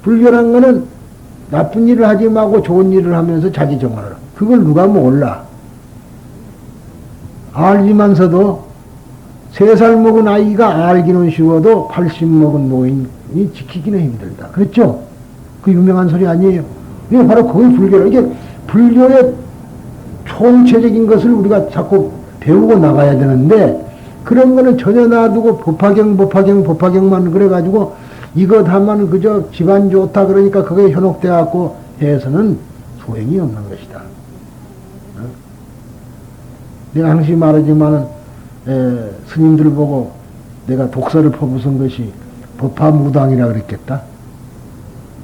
불교란 거는 나쁜 일을 하지 말고 좋은 일을 하면서 자기 정화를. 그걸 누가 몰라. 알지만서도 3살 먹은 아이가 알기는 쉬워도 80 먹은 노인이 지키기는 힘들다. 그렇죠? 그 유명한 소리 아니에요. 이게 바로 그게 불교라. 이게 불교의 총체적인 것을 우리가 자꾸 배우고 나가야 되는데, 그런 거는 전혀 놔두고 법화경만 그래가지고 이것 하면 그저 집안 좋다 그러니까 그게 현혹돼갖고 해서는 소행이 없는 것이다. 내가 항상 말하지만은 스님들 보고 내가 독서를 퍼부은 것이 법화무당이라 그랬겠다.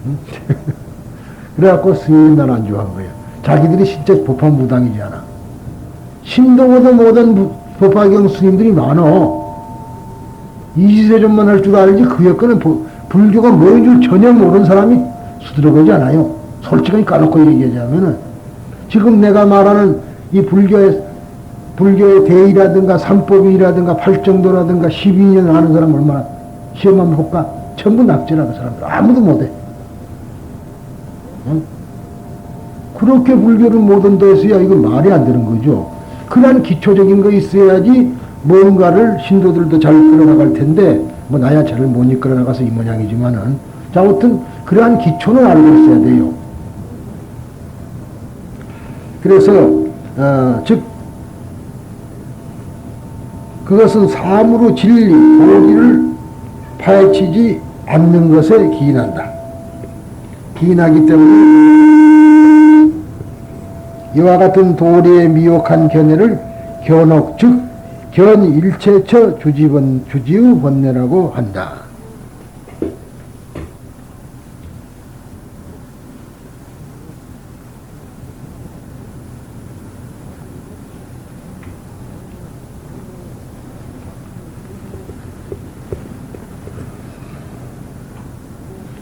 응? 그래갖고 스님이 난 안 좋아한 거야. 자기들이 진짜 법화무당이지 않아. 신도보다 못한 법화경 스님들이 많어. 이시세존만 할 줄 알지 그 여건은 불교가 뭐인 줄 전혀 모르는 사람이 수두룩하지 않아요. 솔직하게 까놓고 얘기하자면은 지금 내가 말하는 이 불교의 대의라든가 삼법이라든가 팔정도라든가 12년 하는 사람 얼마나 시험 한번 볼까? 전부 낙제라 그 사람들. 아무도 못해. 응? 그렇게 불교를 못한 데서야 이거 말이 안 되는 거죠. 그러한 기초적인 거 있어야지 뭔가를 신도들도 잘 끌어나갈 텐데, 뭐 나야 잘 못 이끌어 나가서 이 모양이지만은, 자, 아무튼 그러한 기초는 알고 있어야 돼요. 그래서 즉 그것은 사무로 진리, 도리를 파헤치지 않는 것에 기인한다. 기인하기 때문에 이와 같은 도리의 미혹한 견해를 견혹, 즉 견일체처 주지의 번뇌라고 한다.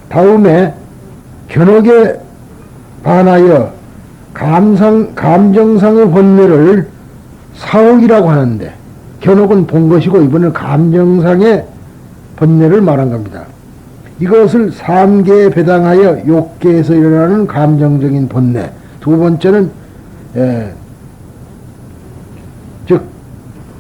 다음에 견혹에 반하여 감정상의 번뇌를 사옥이라고 하는데, 견혹은 본 것이고 이번엔 감정상의 번뇌를 말한 겁니다. 이것을 3계에 배당하여 욕계에서 일어나는 감정적인 번뇌, 두 번째는 즉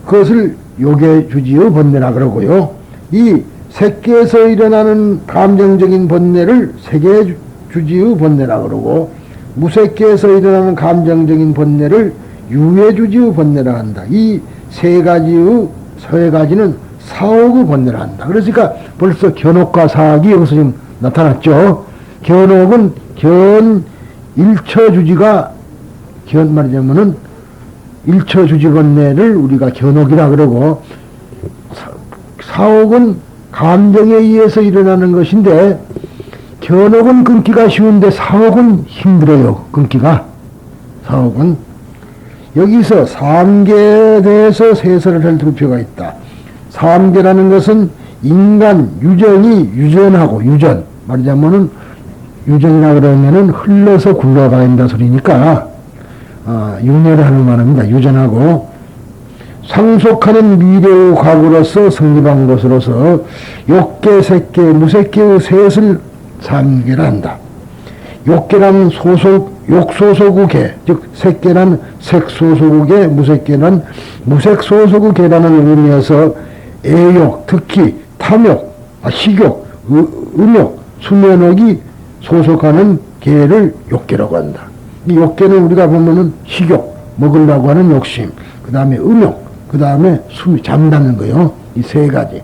그것을 욕의 주지의 번뇌라 그러고요. 이 색계에서 일어나는 감정적인 번뇌를 색의 주지의 번뇌라 그러고, 무색계에서 일어나는 감정적인 번뇌를 유의 주지의 번뇌라 한다. 이 세 가지는 사옥의 번뇌라 한다. 그러니까 벌써 견혹과 사악이 여기서 지금 나타났죠. 견혹은 일처주지가, 말하자면은 일처주지 번뇌를 우리가 견혹이라 그러고, 사옥은 감정에 의해서 일어나는 것인데, 견혹은 끊기가 쉬운데 사옥은 힘들어요. 끊기가. 사옥은 여기서 3계에 대해서 세설을 할 필요가 있다. 3계라는 것은 인간 유전이 유전하고, 유전 말하자면은 유전이라 그러면은 흘러서 굴러가야 한다 소리니까 윤회를 하는 말입니다. 유전하고 상속하는 미래의 과거로서 성립한 것으로서 욕계, 색계, 무색계의 셋을 3계라 한다. 욕계란 욕소속의 계, 즉 색계란 색소속의 계, 무색계란 무색소속의 계라는 의미에서 애욕, 특히 탐욕, 식욕, 음욕, 수면욕이 소속하는 계를 욕계라고 한다. 이 욕계는 우리가 보면은 식욕, 먹으려고 하는 욕심, 그 다음에 음욕, 그 다음에 잠자는 거요. 이 세 가지.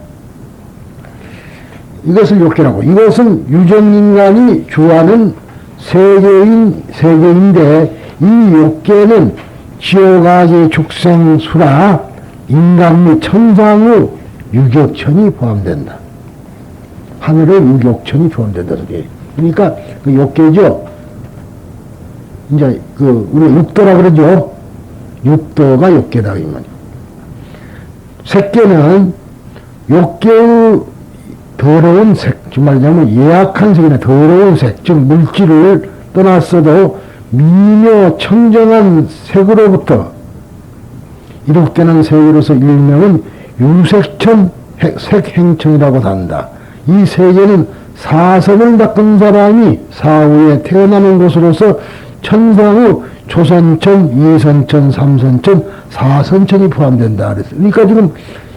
이것을 욕계라고. 이것은 유전인간이 주하는 세계인데, 이 욕계는 지옥악의 축생수라 인간 및 천상의 유격천이 포함된다. 하늘의 유격천이 포함된다. 그러니까 그 욕계죠. 이제 우리 육도라 그러죠. 육도가 욕계다 이 말이에요. 색계는 욕계의 더러운 색, 말하자면 예약한 색이나 더러운 색, 즉 물질을 떠났어도 미묘 청정한 색으로부터 이룩되는 색으로서 일명은 유색천, 색행천이라고 한다. 이 세계는 사선을 닦은 사람이 사후에 태어나는 곳으로서 천상의 조선천, 이선천, 삼선천, 사선천이 포함된다 그랬어요. 그러니까 지금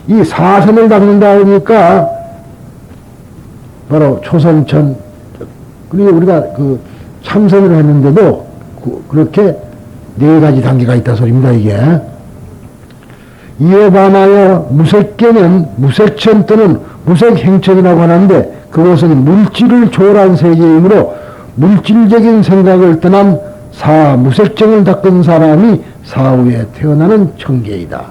이 사선을 닦는다 하니까 바로 초선천, 그리고 우리가 그 참선을 했는데도 그렇게 네 가지 단계가 있다 소리입니다, 이게. 이에 반하여 무색계는 무색천 또는 무색행천이라고 하는데 그것은 물질을 초월한 세계이므로 물질적인 생각을 떠난 무색정을 닦은 사람이 사후에 태어나는 천계이다.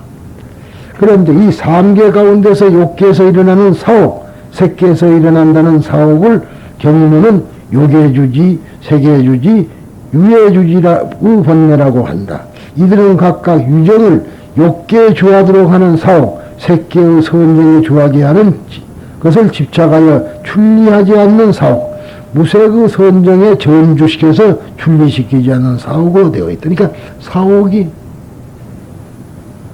그런데 이 삼계 가운데서 욕계에서 일어나는 사옥, 색계에서 일어난다는 사옥을 경우는 욕계주지, 색계주지, 유예주지라고 번뇌라고 한다. 이들은 각각 유정을 욕계에 주하도록 하는 사옥, 색계의 선정에 주하게 하는 것을 집착하여 출리하지 않는 사옥, 무색의 선정에 전주시켜서 출리시키지 않는 사옥으로 되어 있다. 그러니까 사옥이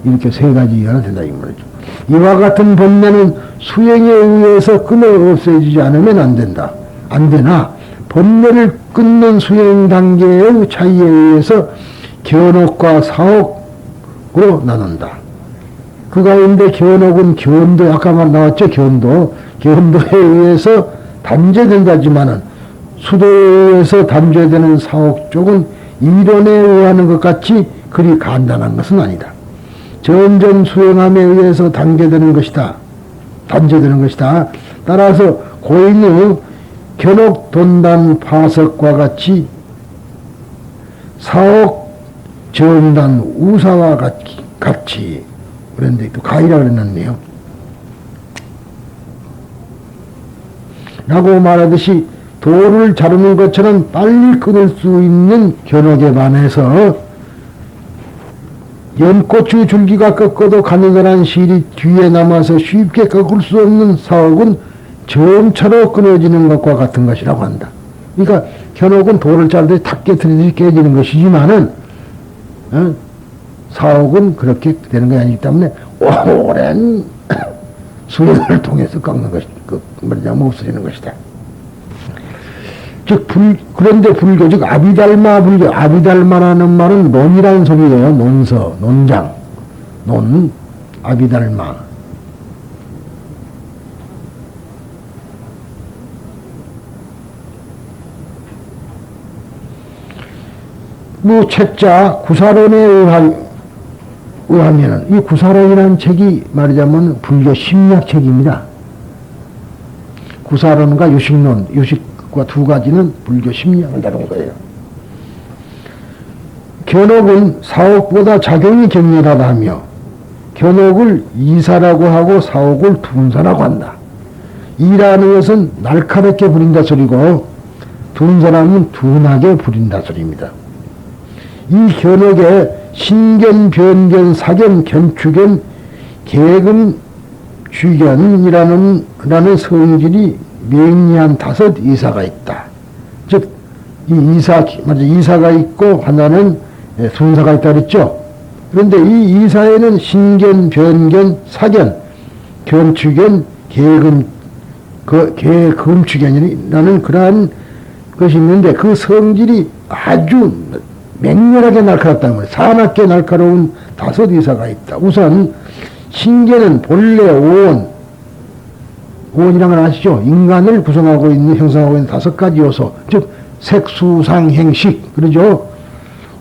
이렇게 세 가지가 된다 이 말이죠. 이와 같은 번뇌는 수행에 의해서 끊어 없애지지 않으면 안 된다. 안 되나 번뇌를 끊는 수행 단계의 차이에 의해서 견옥과 사옥으로 나눈다. 그 가운데 견옥은 견도, 아까 나왔죠, 견도에 의해서 단죄된다지만은 수도에 의해서 단죄되는 사옥 쪽은 이론에 의하는 것 같이 그리 간단한 것은 아니다. 점점 수행함에 의해서 단죄되는 것이다. 따라서 고인의 견옥 돈단 파석과 같이 사옥 정단 우사와 같이 그런데 또 가이라 그랬네요. 라고 말하듯이 돌을 자르는 것처럼 빨리 끊을 수 있는 견옥에 반해서 연꽃의 줄기가 꺾어도 가느다란 실이 뒤에 남아서 쉽게 꺾을 수 없는 사옥은 점차로 끊어지는 것과 같은 것이라고 한다. 그러니까 견옥은 돌을 자르듯이 탁 깨트리듯이 깨지는 것이지만은 사옥은 그렇게 되는 것이 아니기 때문에 오랜 수행을 통해서 깎는 것이 뭐냐면 없어지는 것이다. 즉 그런데 불교, 즉 아비달마 불교, 아비달마라는 말은 논이라는 소리예요. 논서, 논장, 아비달마. 책자 구사론에 의하면 이 구사론이라는 책이 말하자면 불교 심리학책입니다. 구사론과 유식론, 유식과 두 가지는 불교 심리학을 다룬 거예요. 견옥은 사옥보다 작용이 격렬하다며 견옥을 이사라고 하고 사옥을 둔사라고 한다. 이라는 것은 날카롭게 부린다 소리고 둔사라면 둔하게 부린다 소리입니다. 이 견옥에 신견, 변견, 사견, 견추견, 계금, 주견이라는 성질이 명리한 5 이사가 있다. 즉, 이 이사가 있고 하나는 순사가 있다 그랬죠. 그런데 이 이사에는 신견, 변견, 사견, 견추견, 계금추견이라는 그러한 것이 있는데 그 성질이 아주 맹렬하게 날카롭다는 거예요. 사납게 날카로운 5 이사가 있다. 우선 신견은 본래 오온이라는 걸 아시죠? 인간을 구성하고 있는, 형성하고 있는 5가지 요소, 즉 색수상 행식, 그러죠?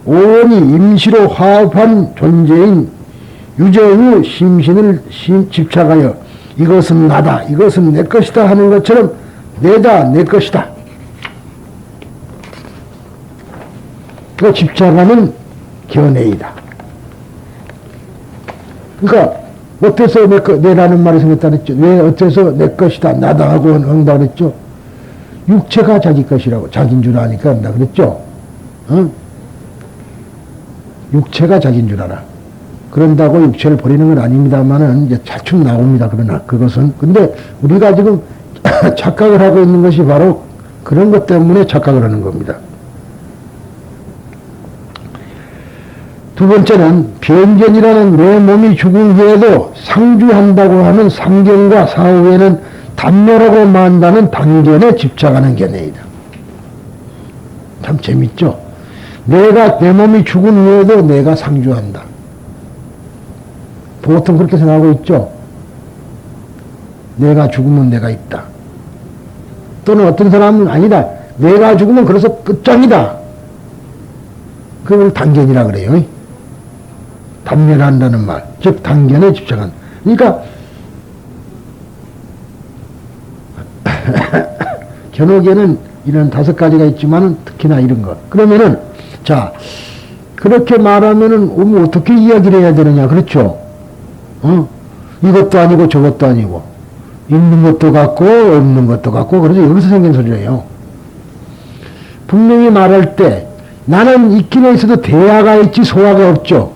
오온이 임시로 화합한 존재인 유정의 심신을 집착하여 이것은 나다, 이것은 내 것이다 하는 것처럼 내다, 내 것이다. 그 집착하는 견해이다. 그러니까 어때서 내라는 말이 생겼다 그랬죠. 왜 어때서 내 것이다, 나다 하고 한다 그랬죠. 육체가 자기 것이라고, 자기인 줄 아니까 한다 그랬죠. 육체가 자기인 줄 알아. 그런다고 육체를 버리는 건 아닙니다만은 이제 차츰 나옵니다. 그러나 그것은. 근데 우리가 지금 착각을 하고 있는 것이 바로 그런 것 때문에 착각을 하는 겁니다. 두 번째는 변견이라는 내 몸이 죽은 후에도 상주한다고 하는 상견과 사후에는 단묘라고 만다는 단견에 집착하는 견해이다. 참 재밌죠? 내가, 내 몸이 죽은 후에도 내가 상주한다. 보통 그렇게 생각하고 있죠? 내가 죽으면 내가 있다. 또는 어떤 사람은 아니다. 내가 죽으면 그래서 끝장이다. 그걸 단견이라 그래요. 단면한다는 말. 즉, 단견에 집착한. 그러니까, 견옥에는 이런 5가지가 있지만은 특히나 이런 것. 그러면은, 자, 그렇게 말하면은, 어떻게 이야기를 해야 되느냐. 그렇죠? 이것도 아니고 저것도 아니고, 있는 것도 같고, 없는 것도 같고, 그래서 여기서 생긴 소리예요. 분명히 말할 때, 나는 있기는 있어도 대화가 있지 소화가 없죠.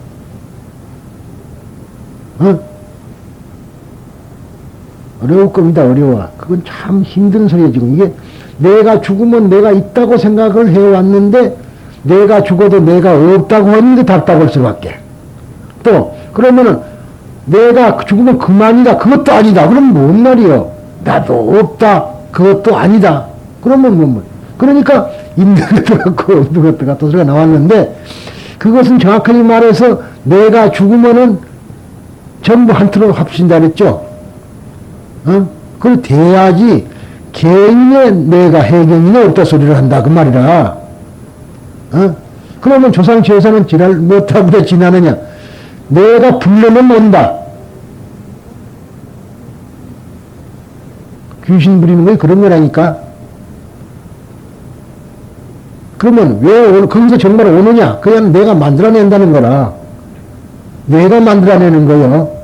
어려울 겁니다. 어려워. 그건 참 힘든 소리예요. 지금 이게 내가 죽으면 내가 있다고 생각을 해왔는데 내가 죽어도 내가 없다고 하는데 답답할 수밖에. 또 그러면은 내가 죽으면 그만이다. 그것도 아니다. 그럼 뭔 말이요? 나도 없다. 그것도 아니다. 그러면 뭔 말? 그러니까 있는 것도 같고 없는 것도 같은 소리가 나왔는데 그것은 정확하게 말해서 내가 죽으면은 전부 한트로 합친다 그랬죠? 그걸 돼야지 개인의 내가 해경이나 없다 소리를 한다 그 말이라. 그러면 조상치에서는 지랄 못하고 지나느냐? 내가 불러면 온다. 귀신 부리는 게 그런 거라니까. 그러면 왜 거기서 정말 오느냐? 그냥 내가 만들어낸다는 거라. 내가 만들어내는 거요.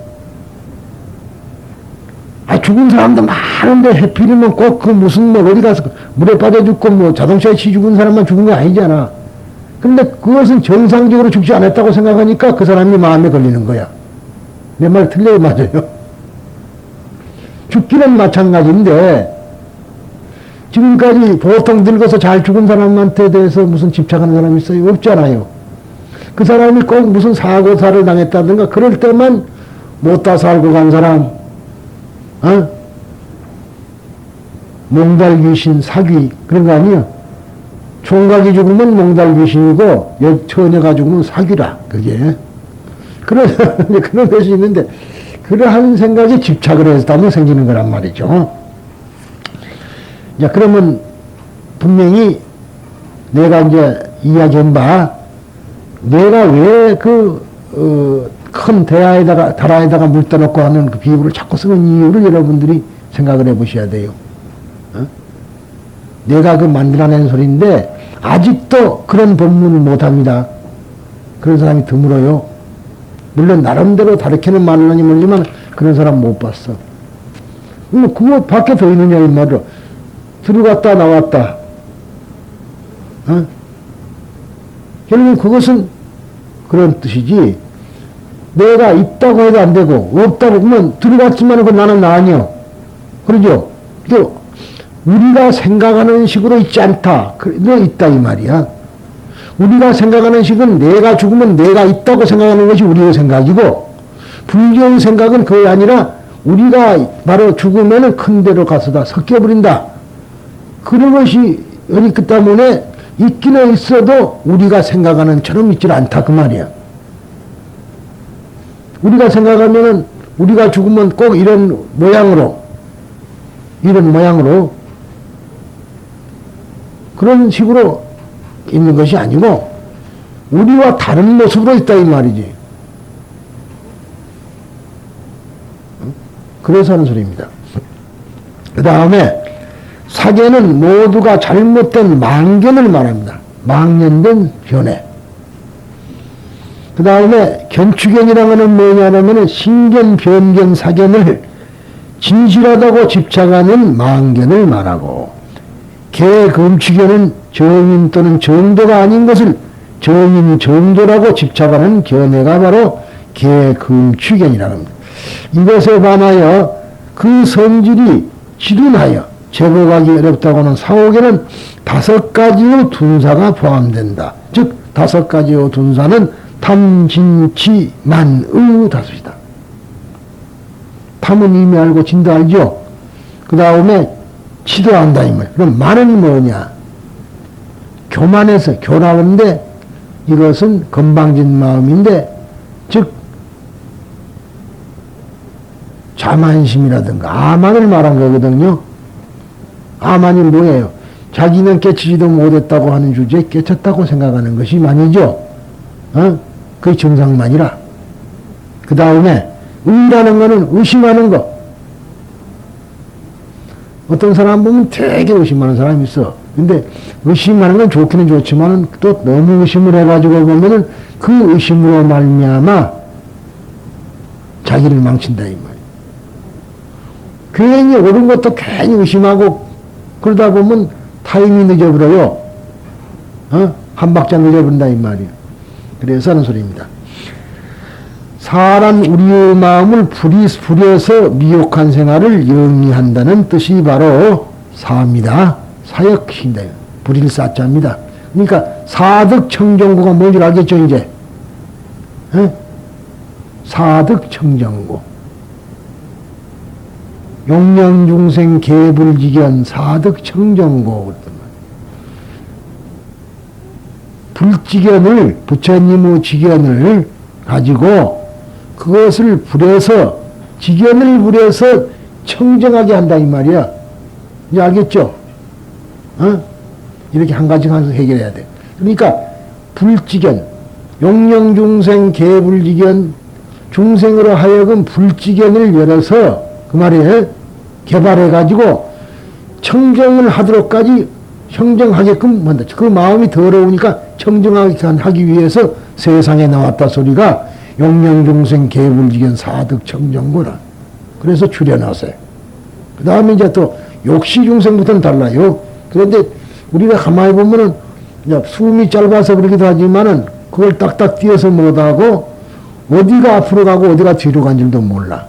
죽은 사람도 많은데 해필이면 꼭 그 무슨 뭐 어디 가서 물에 빠져 죽고 뭐 자동차에 치 죽은 사람만 죽은 게 아니잖아. 근데 그것은 정상적으로 죽지 않았다고 생각하니까 그 사람이 마음에 걸리는 거야. 내 말 틀려요, 맞아요? 죽기는 마찬가지인데 지금까지 보통 늙어서 잘 죽은 사람한테 대해서 무슨 집착하는 사람이 있어요? 없잖아요. 그 사람이 꼭 무슨 사고사를 당했다든가 그럴 때만 못다 살고 간 사람, 몽달 귀신, 사귀, 그런 거 아니야? 총각이 죽으면 몽달 귀신이고, 처녀가 죽으면 사귀라, 그게. 그런 것이 있는데, 그러한 생각에 집착을 해서 하면 생기는 거란 말이죠. 자, 그러면, 분명히, 내가 이제 이야기한 바, 내가 왜 큰 다라에다가 물 떠놓고 하는 그 비유를 자꾸 쓰는 이유를 여러분들이 생각을 해 보셔야 돼요. 내가 그 만들어낸 소리인데, 아직도 그런 법문을 못 합니다. 그런 사람이 드물어요. 물론, 나름대로 다르게는 말하니 모르지만, 그런 사람 못 봤어. 그거 밖에 더 있느냐, 이 말로. 들어갔다, 나왔다. 결국은 그것은 그런 뜻이지, 내가 있다고 해도 안 되고, 없다고 하면 들어갔지만 그건 나는 나 아니요. 그러죠? 또, 우리가 생각하는 식으로 있지 않다. 너 있다, 이 말이야. 우리가 생각하는 식은 내가 죽으면 내가 있다고 생각하는 것이 우리의 생각이고, 불교의 생각은 그게 아니라, 우리가 바로 죽으면 큰 데로 가서 다 섞여버린다. 그런 것이, 그렇기 때문에, 있기는 있어도 우리가 생각하는 처럼 있질 않다. 그 말이야. 우리가 생각하면은 우리가 죽으면 꼭 이런 모양으로 그런 식으로 있는 것이 아니고 우리와 다른 모습으로 있다 이 말이지. 그래서 하는 소리입니다. 그 다음에 사계는 모두가 잘못된 망견을 말합니다. 망년된 견해. 그 다음에 견추견이라는 것은 뭐냐면 신견, 변견, 사견을 진실하다고 집착하는 망견을 말하고, 개금추견은 정인 또는 정도가 아닌 것을 정인, 정도라고 집착하는 견해가 바로 개금추견이라고 합니다. 이것에 반하여 그 성질이 지둔하여 제거하기 어렵다고 하는 사오견은 5가지의 둔사가 포함된다. 즉 5가지의 둔사는 탐진치만의 다섯이다. 탐은 이미 알고 진도 알죠? 그 다음에 지도한다 이 말. 그럼 만은 뭐냐? 교만해서 교라는데 이것은 건방진 마음인데 즉 자만심이라든가 아만을 말한 거거든요. 아만이 뭐예요? 자기는 깨치지도 못했다고 하는 주제에 깨쳤다고 생각하는 것이 만이죠. 그게 정상만이라. 그 다음에 의라는 거는 의심하는 거. 어떤 사람 보면 되게 의심하는 사람이 있어. 근데 의심하는 건 좋기는 좋지만은 또 너무 의심을 해가지고 보면은 그 의심으로 말미암아 자기를 망친다 이 말이야. 괜히 옳은 것도 괜히 의심하고 그러다 보면 타임이 늦어버려요. 한 박자 늦어버린다 이 말이야. 그래서 하는 소리입니다. 사란 우리의 마음을 부려서 미혹한 생활을 영리한다는 뜻이 바로 사입니다. 사역신다. 부릴 사자입니다. 그러니까 사득청정고가 뭔지 알겠죠 이제? 사득청정고. 용량중생 개불지견 사득청정고. 불지견을 부처님의 지견을 가지고 그것을 부려서 지견을 부려서 청정하게 한다 이 말이야. 이제 알겠죠? 이렇게 한 가지 가서 해결해야 돼. 그러니까 불지견, 용령중생 개불지견, 중생으로 하여금 불지견을 열어서 그 말이에요. 개발해가지고 청정을 하도록까지 청정하게끔 한다. 그 마음이 더러우니까 청정하기 위해서 세상에 나왔다 소리가 용량중생 개불지견 사득청정고라. 그래서 출현하세요. 그 다음에 이제 또 욕시중생부터는 달라요. 그런데 우리가 가만히 보면은 숨이 짧아서 그러기도 하지만은 그걸 딱딱 띄어서 못하고 어디가 앞으로 가고 어디가 뒤로 간 줄도 몰라.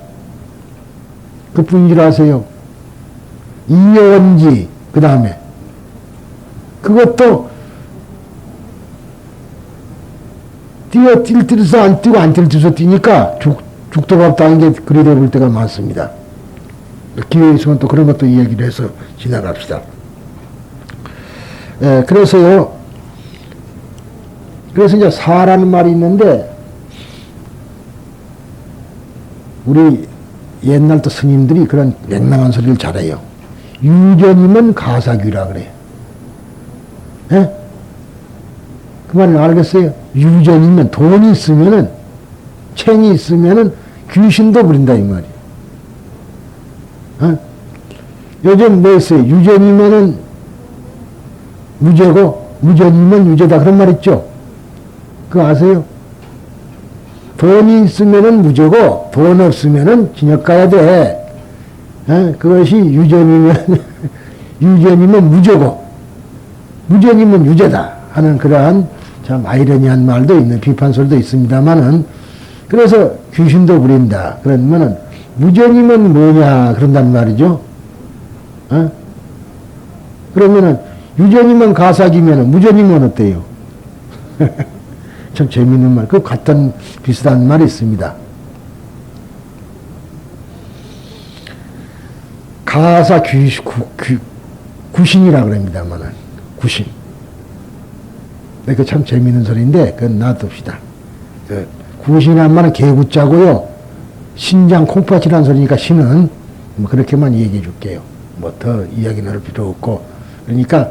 그뿐인 줄 아세요. 이연지 그 다음에 그것도 뛸 때서 안 뛰고 안 뛸 때서 뛰니까 죽도 밥다는 게 그리 되볼 때가 많습니다. 기회에 있으면 또 그런 것도 이야기를 해서 지나갑시다. 그래서요. 그래서 이제 사라는 말이 있는데 우리 옛날 또 스님들이 그런 맹랑한 소리를 잘해요. 유전이면 가사귀라 그래요. 그 말은 알겠어요? 유전이면 돈이 있으면은 챙이 있으면은 귀신도 부린다 이 말이에요. 요즘 뭐 있어요? 유전이면은 무죄고 무전이면 유죄다 그런 말 있죠? 그거 아세요? 돈이 있으면은 무죄고 돈 없으면은 징역 가야 돼. 그것이 유전이면 유전이면 무죄고 무전이면 유죄다 하는 그러한 참 아이러니한 말도 있는 비판설도 있습니다만은 그래서 귀신도 부린다 그러면은 무전이면 뭐냐 그런단 말이죠. 그러면은 유전이면 가사기면은 무전이면 어때요? 참 재밌는 말. 그 같은 비슷한 말이 있습니다. 가사 구신이라 그럽니다만은 구신. 그 참 재밌는 소리인데 그건 놔둡시다. 그 구신이란 말은 개구자고요. 신장 콩팥이라는 소리니까 신은 뭐 그렇게만 얘기해 줄게요. 뭐 더 이야기 나눌 필요 없고. 그러니까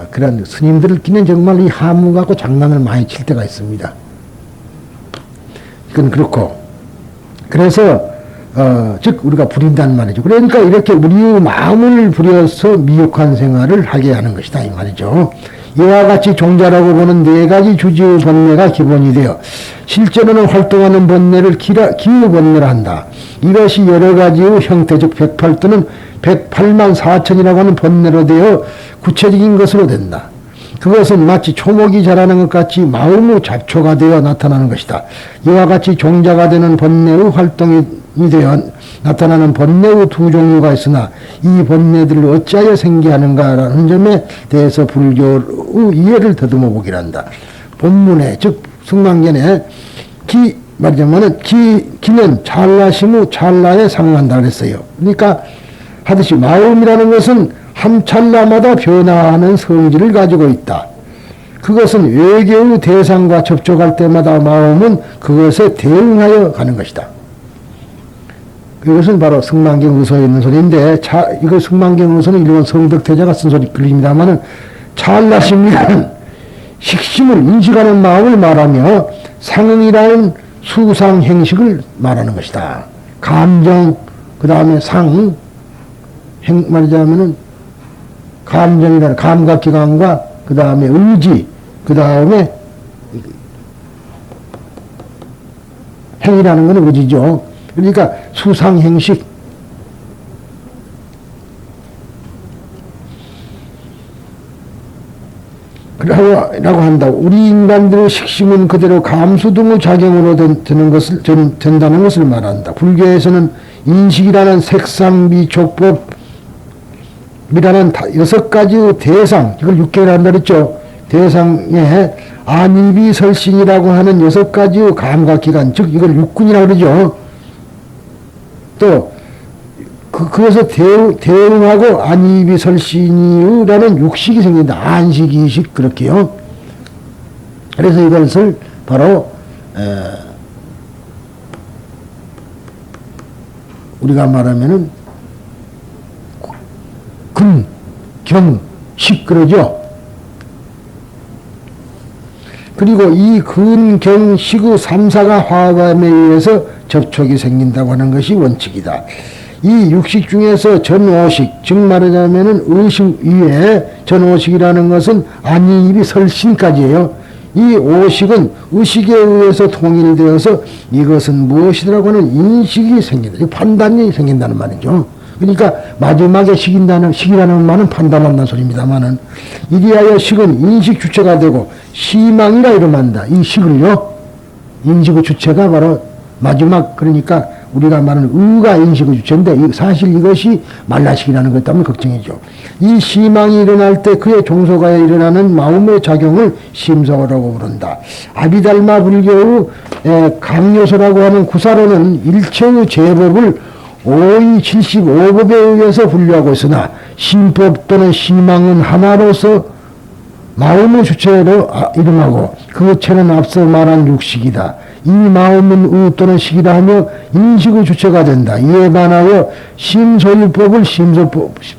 그런 스님들끼리는 정말 이 하문 갖고 장난을 많이 칠 때가 있습니다. 그건 그렇고. 그래서 즉 우리가 부린다는 말이죠. 그러니까 이렇게 우리의 마음을 부려서 미혹한 생활을 하게 하는 것이다 이 말이죠. 이와 같이 종자라고 보는 네 가지 주지의 번뇌가 기본이 되어 실제로는 활동하는 번뇌를 기의 번뇌라 한다. 이것이 여러 가지의 형태 즉 108 또는 108만 4천이라고 하는 번뇌로 되어 구체적인 것으로 된다. 그것은 마치 초목이 자라는 것 같이 마음의 잡초가 되어 나타나는 것이다. 이와 같이 종자가 되는 번뇌의 활동이 되어 나타나는 번뇌의 두 종류가 있으나 이 번뇌들을 어찌하여 생기하는가라는 점에 대해서 불교의 이해를 더듬어 보기를 한다. 본문에 즉 승망견에 말하자면은 기는 찰나심의 찰나에 상응한다 그랬어요. 그러니까 하듯이 마음이라는 것은 한 찰나마다 변화하는 성질을 가지고 있다. 그것은 외계의 대상과 접촉할 때마다 마음은 그것에 대응하여 가는 것이다. 이것은 바로 승만경 의서에 있는 소리인데, 이거 승만경 의서는 일본 성덕대자가 쓴 소리입니다만은, 찰나심이라는 식심을 인식하는 마음을 말하며 상응이라는 수상 행식을 말하는 것이다. 감정, 그 다음에 말하자면은 감정이라는 감각기관과 그 다음에 의지, 그 다음에 행이라는 것은 의지죠. 그러니까 수상행식. 라고 한다고. 우리 인간들의 식심은 그대로 감수 등의 작용으로 된다는 것을 말한다. 불교에서는 인식이라는 색상, 촉법이라는 6가지의 대상, 이걸 6개를 한다 그랬죠. 대상에 안입이 설신이라고 하는 6가지의 감각기관, 즉 이걸 육군이라고 그러죠. 또 그것에 대응하고 안입이 설신이라는 육식이 생긴다. 안식, 이식 그렇게요. 그래서 이것을 바로 우리가 말하면은 근, 경, 식 그러죠. 그리고 이 근, 경, 식의 3사가 화감에 의해서 접촉이 생긴다고 하는 것이 원칙이다. 이 육식 중에서 전오식, 즉 말하자면은 의식 위에 전오식이라는 것은 안입이 설신까지예요. 이 오식은 의식에 의해서 통일되어서 이것은 무엇이라고 하는 인식이 생긴다. 판단이 생긴다는 말이죠. 그러니까 마지막에 식이라는 말은 판단한다는 소리입니다만은, 이리하여 식은 인식 주체가 되고 시망이라 이름한다. 이 식을요, 인식의 주체가 바로 마지막, 그러니까 우리가 말하는 의가 인식의 주체인데, 사실 이것이 말라식이라는 것 때문에 걱정이죠. 이 시망이 일어날 때 그의 종소가에 일어나는 마음의 작용을 심소라고 부른다. 아비달마 불교의 강요소라고 하는 구사로는 일체의 제법을 5의 75법에 의해서 분류하고 있으나, 심법 또는 시망은 하나로서 마음의 주체로 이름하고 그 체는 앞서 말한 육식이다. 이 마음은 의 또는 식이라 하며 인식의 주체가 된다. 이에 반하여 심소율법을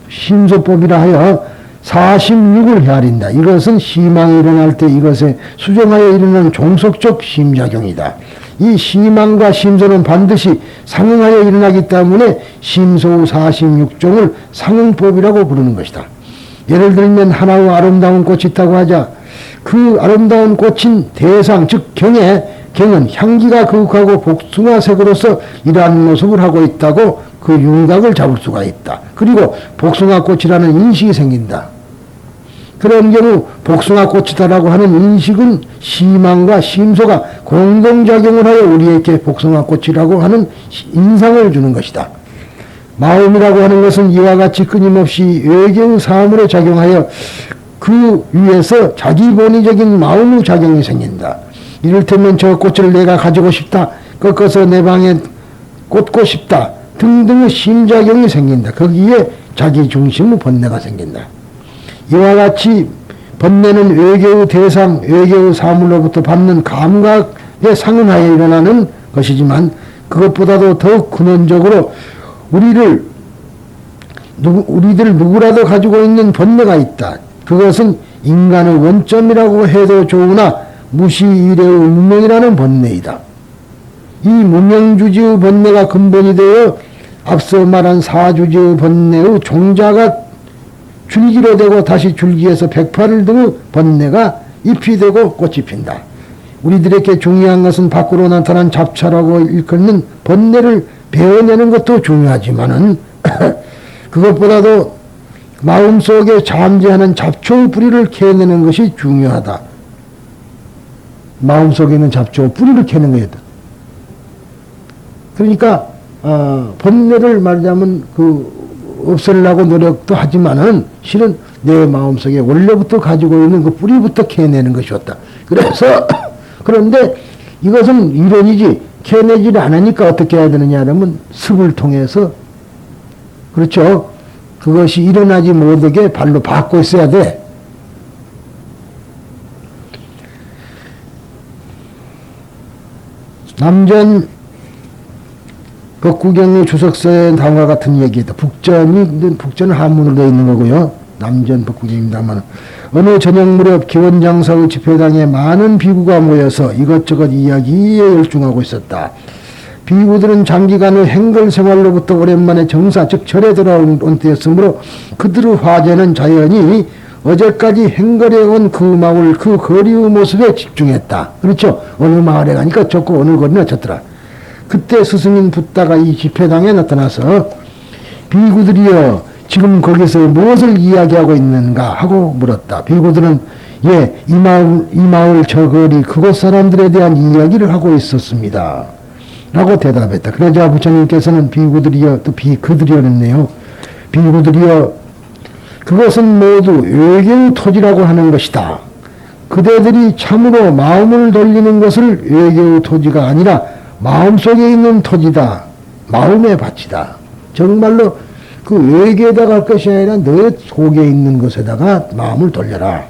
심소법이라 하여 46을 헤아린다. 이것은 시망이 일어날 때 이것에 수정하여 일어나는 종속적 심작용이다. 이 시망과 심소는 반드시 상응하여 일어나기 때문에 심소 46종을 상응법이라고 부르는 것이다. 예를 들면 하나의 아름다운 꽃이 있다고 하자. 그 아름다운 꽃인 대상, 즉 경은 향기가 그윽하고 복숭아색으로서 이러한 모습을 하고 있다고 그 윤곽을 잡을 수가 있다. 그리고 복숭아꽃이라는 인식이 생긴다. 그런 경우 복숭아꽃이다라고 하는 인식은 시망과 심소가 공동작용을 하여 우리에게 복숭아꽃이라고 하는 인상을 주는 것이다. 마음이라고 하는 것은 이와 같이 끊임없이 외계의 사물에 작용하여 그 위에서 자기 본의적인 마음의 작용이 생긴다. 이를테면 저 꽃을 내가 가지고 싶다, 꺾어서 내 방에 꽂고 싶다 등등의 심작용이 생긴다. 거기에 자기 중심의 번뇌가 생긴다. 이와 같이 번뇌는 외계의 대상, 외계의 사물로부터 받는 감각에 상응하여 일어나는 것이지만, 그것보다도 더욱 근원적으로 우리들 누구라도 가지고 있는 번뇌가 있다. 그것은 인간의 원점이라고 해도 좋으나 무시일의 운명이라는 번뇌이다. 이 무명주지의 번뇌가 근본이 되어 앞서 말한 사주지의 번뇌의 종자가 줄기로 되고 다시 줄기에서 백파를 등의 번뇌가 잎이 되고 꽃이 핀다. 우리들에게 중요한 것은 밖으로 나타난 잡차라고 일컫는 번뇌를 배워내는 것도 중요하지만은 그것보다도 마음속에 잠재하는 잡초의 뿌리를 캐내는 것이 중요하다. 마음속에 있는 잡초 뿌리를 캐는 거였다. 그러니까 번뇌를 말하자면 없애려고 노력도 하지만은 실은 내 마음속에 원래부터 가지고 있는 그 뿌리부터 캐내는 것이었다. 그래서 그런데 이것은 이론이지 캐내지를 않으니까 어떻게 해야 되느냐 하면 습을 통해서, 그렇죠, 그것이 일어나지 못하게 발로 받고 있어야 돼. 남전 법구경의 주석서에 다음과 같은 얘기다. 북전은 한문으로 되어 있는 거고요. 남전 법구경입니다만 어느 저녁 무렵 기원장사의 집회당에 많은 비구가 모여서 이것저것 이야기에 열중하고 있었다. 비구들은 장기간의 행걸 생활로부터 오랜만에 정사 즉 절에 돌아온 때였으므로 그들의 화제는 자연히 어제까지 행걸에 온 그 마을 그 거리의 모습에 집중했다. 그렇죠. 어느 마을에 가니까 좋고 어느 거리는 어쩌더라. 그때 스승인 붓다가 이 집회당에 나타나서 비구들이여 지금 거기서 무엇을 이야기하고 있는가 하고 물었다. 비구들은 이 마을 저 거리 그곳 사람들에 대한 이야기를 하고 있었습니다. 라고 대답했다. 그러자 부처님께서는 비구들이여 또 그들이여 했네요. 비구들이여 그것은 모두 외계의 토지라고 하는 것이다. 그대들이 참으로 마음을 돌리는 것을 외계의 토지가 아니라 마음속에 있는 토지다. 마음의 밭이다. 정말로 그 외계에다 갈 것이 아니라 너 속에 있는 것에다가 마음을 돌려라.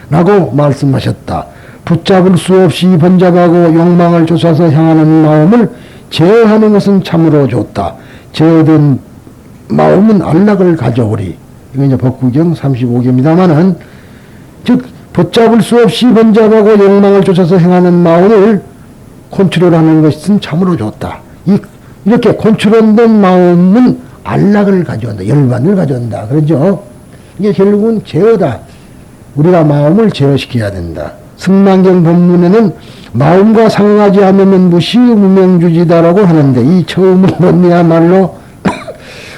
라고 말씀하셨다. 붙잡을 수 없이 번잡하고 욕망을 쫓아서 향하는 마음을 제어하는 것은 참으로 좋다. 제어된 마음은 안락을 가져오리. 이거 이제 법구경 35개입니다만은, 즉, 붙잡을 수 없이 번잡하고 욕망을 쫓아서 행하는 마음을 컨트롤하는 것은 참으로 좋다. 이렇게 컨트롤된 마음은 안락을 가져온다. 열반을 가져온다. 그러죠? 이게 결국은 제어다. 우리가 마음을 제어시켜야 된다. 승만경 본문에는 마음과 상응하지 않으면 무시의 무명주지다라고 하는데 이 처음은 뭔냐말로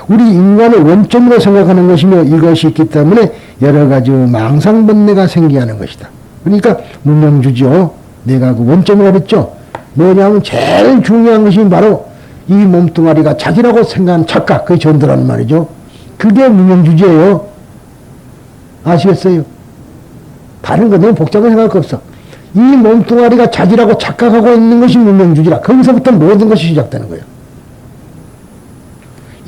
우리 인간의 원점으로 생각하는 것이며 이것이 있기 때문에 여러 가지 망상번뇌가 생기게 하는 것이다. 그러니까 무명주지요. 내가 그 원점이라고 했죠. 뭐냐면 제일 중요한 것이 바로 이 몸뚱아리가 자기라고 생각하는 착각, 그게 전도라는 말이죠. 그게 무명주지예요. 아시겠어요? 다른 거 너무 복잡한 생각할 거 없어. 이 몸뚱아리가 자기라고 착각하고 있는 것이 무명주지라. 거기서부터 모든 것이 시작되는 거예요.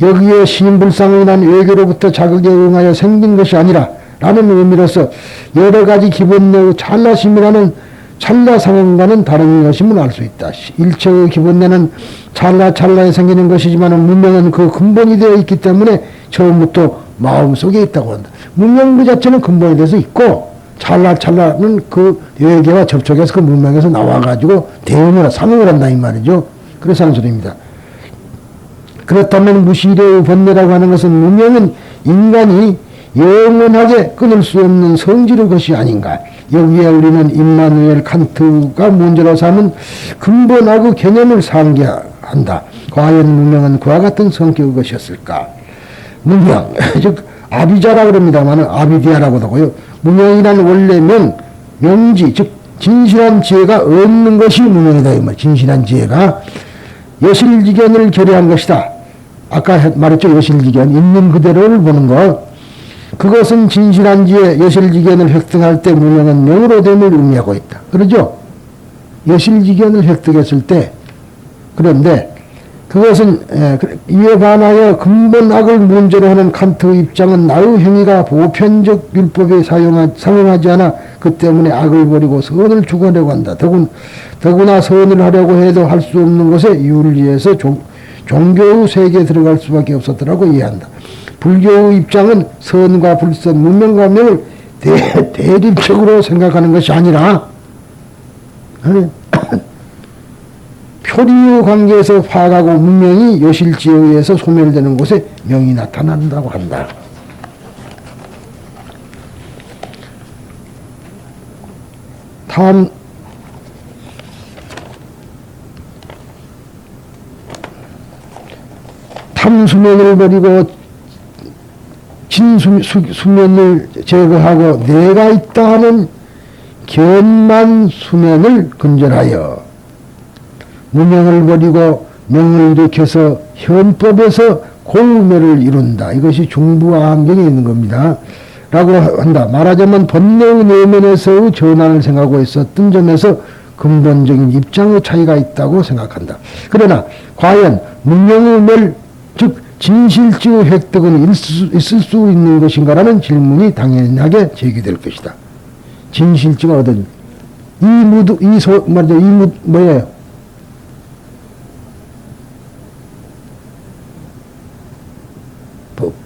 여기에 신불상이 난 외교로부터 자극에 응하여 생긴 것이 아니라 라는 의미로서 여러 가지 기본내의 찰나심이라는 찰나 상황과는 다른 것임을 알 수 있다. 일체의 기본내는 찰나에 생기는 것이지만 문명은 그 근본이 되어 있기 때문에 처음부터 마음속에 있다고 한다. 문명 그 자체는 근본이 돼서 있고 찰나는 그 외계와 접촉해서 그 문명에서 나와가지고 대응을 상응을 한다 이 말이죠. 그래서 하는 소리입니다. 그렇다면 무시례의 번뇌라고 하는 것은 문명은 인간이 영원하게 끊을 수 없는 성질의 것이 아닌가. 여기에 우리는 임마누엘 칸트가 문제로 삼은 근본하고 개념을 상기한다. 과연 문명은 그와 같은 성격의 것이었을까? 문명, 즉 아비자라 그럽니다만 아비디아라고도 하고요. 문명이란 원래 명지, 즉 진실한 지혜가 없는 것이 문명이다. 이 말. 진실한 지혜가 여실지견을 결여한 것이다. 아까 말했죠. 여실지견. 있는 그대로를 보는 것. 그것은 진실한 지혜, 여실지견을 획득할 때 문명은 명으로 됨을 의미하고 있다. 그러죠? 여실지견을 획득했을 때, 그런데 그것은 이에 반하여 근본악을 문제로 하는 칸트의 입장은 나의 행위가 보편적 율법에 상응하지 않아 그 때문에 악을 버리고 선을 추구하려고 한다. 더구나 선을 하려고 해도 할 수 없는 것에 윤리에서 종교의 세계에 들어갈 수밖에 없었더라고 이해한다. 불교의 입장은 선과 불선, 문명과 명을 대립적으로 생각하는 것이 아니라 표리의 관계에서 화가고 문명이 여실지에 의해서 소멸되는 곳에 명이 나타난다고 한다. 다음 탐수면을 버리고 진수면을 제거하고 내가 있다 하는 견만 수면을 근절하여 무명을 버리고 명을 일으켜서 현법에서 공우매를 이룬다. 이것이 중부안경에 있는 겁니다. 라고 한다. 말하자면 번뇌의 내면에서의 전환을 생각하고 있었던 점에서 근본적인 입장의 차이가 있다고 생각한다. 그러나 과연 문명의 멸, 즉 진실증의 획득은 있을 수 있는 것인가라는 질문이 당연하게 제기될 것이다. 진실증을 얻은 뭐예요?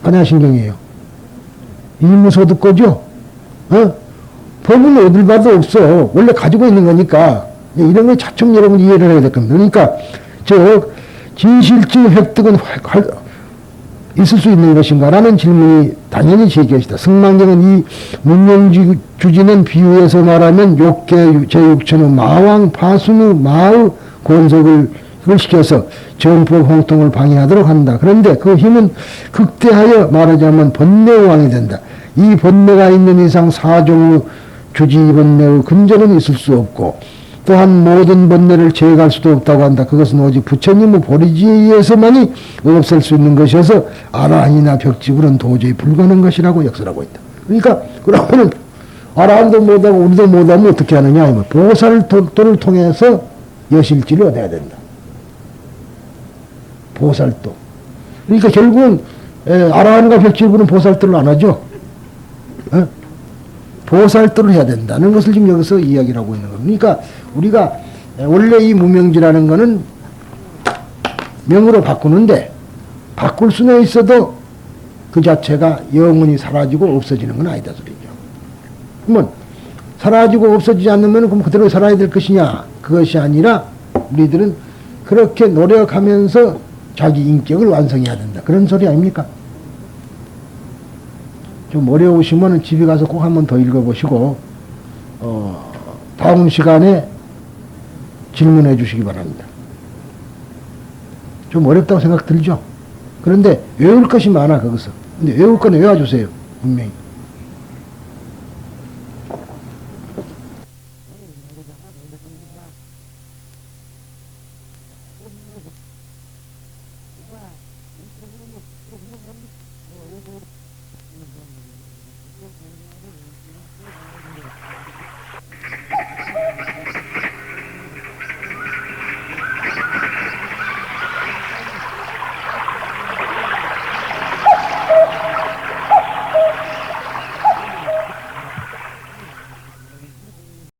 반야신경이에요. 이무소득거죠? 법은 어딜 봐도 없어. 원래 가지고 있는 거니까. 이런 거 차츰 여러분 이해를 해야 될 겁니다. 그러니까, 진실증 획득은 있을 수 있는 것인가라는 질문이 당연히 제기하시다. 승만경은 이 문명주지는 비유해서 말하면 욕계 제6천의 마왕 파순의 마의 권속을 시켜서 정법 홍통을 방해하도록 한다. 그런데 그 힘은 극대하여 말하자면 번뇌왕이 된다. 이 번뇌가 있는 이상 사종의 주지 번뇌의 근절은 있을 수 없고 또한 모든 번뇌를 제거할 수도 없다고 한다. 그것은 오직 부처님의 보리지에 의해서만이 없앨 수 있는 것이어서 아라한이나 벽지불은 도저히 불가능한 것이라고 역설하고 있다. 그러니까 그러면 아라한도 못하고 우리도 못하면 어떻게 하느냐? 보살도를 통해서 여실지를 얻어야 된다. 보살도. 그러니까 결국은 아라한과 벽지불은 보살도를 안 하죠. 보살도를 해야 된다는 것을 지금 여기서 이야기를 하고 있는 겁니다. 그러니까 우리가 원래 이 무명지라는 거는 명으로 바꾸는데 바꿀 수는 있어도 그 자체가 영원히 사라지고 없어지는 건 아니다 소리죠. 그러면 사라지고 없어지지 않으면 그럼 그대로 살아야 될 것이냐? 그것이 아니라 우리들은 그렇게 노력하면서 자기 인격을 완성해야 된다. 그런 소리 아닙니까? 좀 어려우시면 집에 가서 꼭 한 번 더 읽어보시고 다음 시간에 질문해 주시기 바랍니다. 좀 어렵다고 생각 들죠? 그런데 외울 것이 많아 거기서. 근데 외울 거는 외워주세요. 분명히.